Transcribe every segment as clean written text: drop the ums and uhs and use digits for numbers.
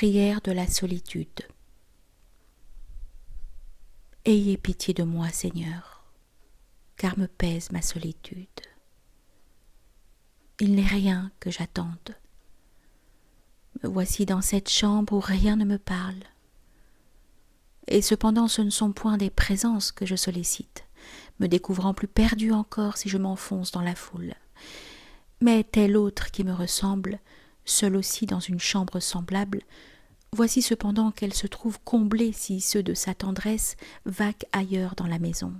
Prière de la solitude. Ayez pitié de moi, Seigneur, car me pèse ma solitude. Il n'est rien que j'attende. Me voici dans cette chambre où rien ne me parle. Et cependant ce ne sont point des présences que je sollicite, me découvrant plus perdu encore si je m'enfonce dans la foule. Mais tel autre qui me ressemble, seul aussi dans une chambre semblable, voici cependant qu'elle se trouve comblée si ceux de sa tendresse vaquent ailleurs dans la maison.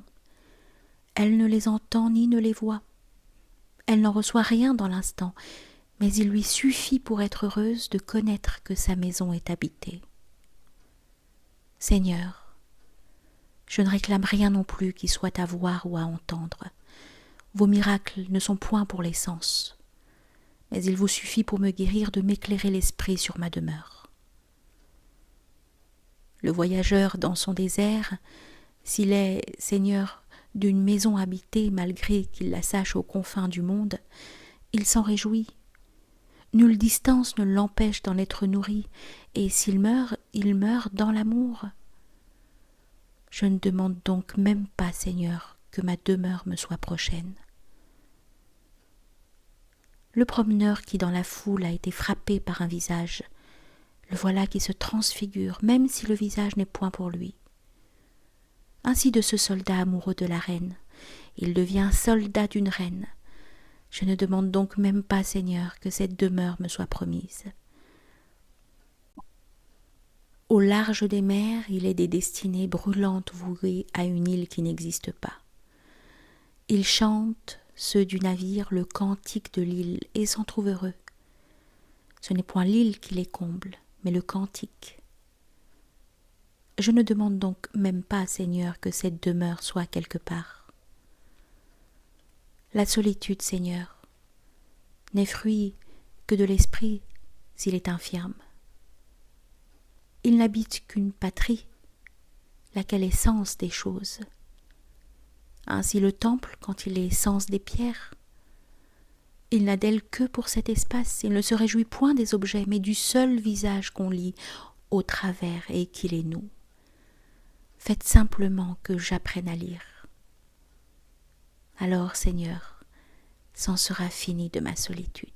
Elle ne les entend ni ne les voit. Elle n'en reçoit rien dans l'instant, mais il lui suffit pour être heureuse de connaître que sa maison est habitée. Seigneur, je ne réclame rien non plus qui soit à voir ou à entendre. Vos miracles ne sont point pour les sens, mais il vous suffit pour me guérir de m'éclairer l'esprit sur ma demeure. Le voyageur dans son désert, s'il est, Seigneur, d'une maison habitée malgré qu'il la sache aux confins du monde, il s'en réjouit. Nulle distance ne l'empêche d'en être nourri, et s'il meurt, il meurt dans l'amour. Je ne demande donc même pas, Seigneur, que ma demeure me soit prochaine. Le promeneur qui dans la foule a été frappé par un visage, le voilà qui se transfigure, même si le visage n'est point pour lui. Ainsi de ce soldat amoureux de la reine, il devient soldat d'une reine. Je ne demande donc même pas, Seigneur, que cette demeure me soit promise. Au large des mers, il est des destinées brûlantes vouées à une île qui n'existe pas. Il chante, ceux du navire, le cantique de l'île et s'en trouvent heureux. Ce n'est point l'île qui les comble, mais le cantique. Je ne demande donc même pas, Seigneur, que cette demeure soit quelque part. La solitude, Seigneur, n'est fruit que de l'esprit s'il est infirme. Il n'habite qu'une patrie, laquelle est sens des choses. Ainsi le temple, quand il est sens des pierres, il n'a d'elle que pour cet espace, il ne se réjouit point des objets, mais du seul visage qu'on lit au travers et qui les noue. Faites simplement que j'apprenne à lire. Alors, Seigneur, c'en sera fini de ma solitude.